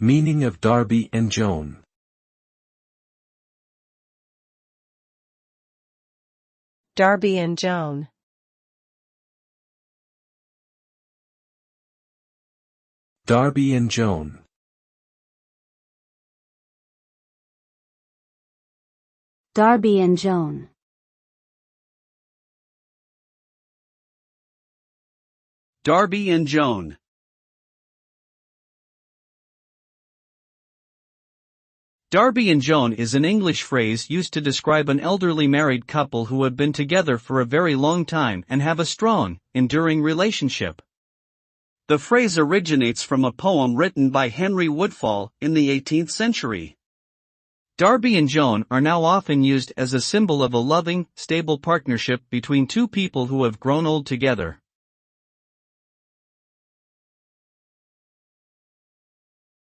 Meaning of Darby and Joan. Darby and Joan. Darby and Joan. Darby and Joan. Darby and Joan. Darby and Joan is an English phrase used to describe an elderly married couple who have been together for a very long time and have a strong, enduring relationship. The phrase originates from a poem written by Henry Woodfall in the 18th century. Darby and Joan are now often used as a symbol of a loving, stable partnership between two people who have grown old together.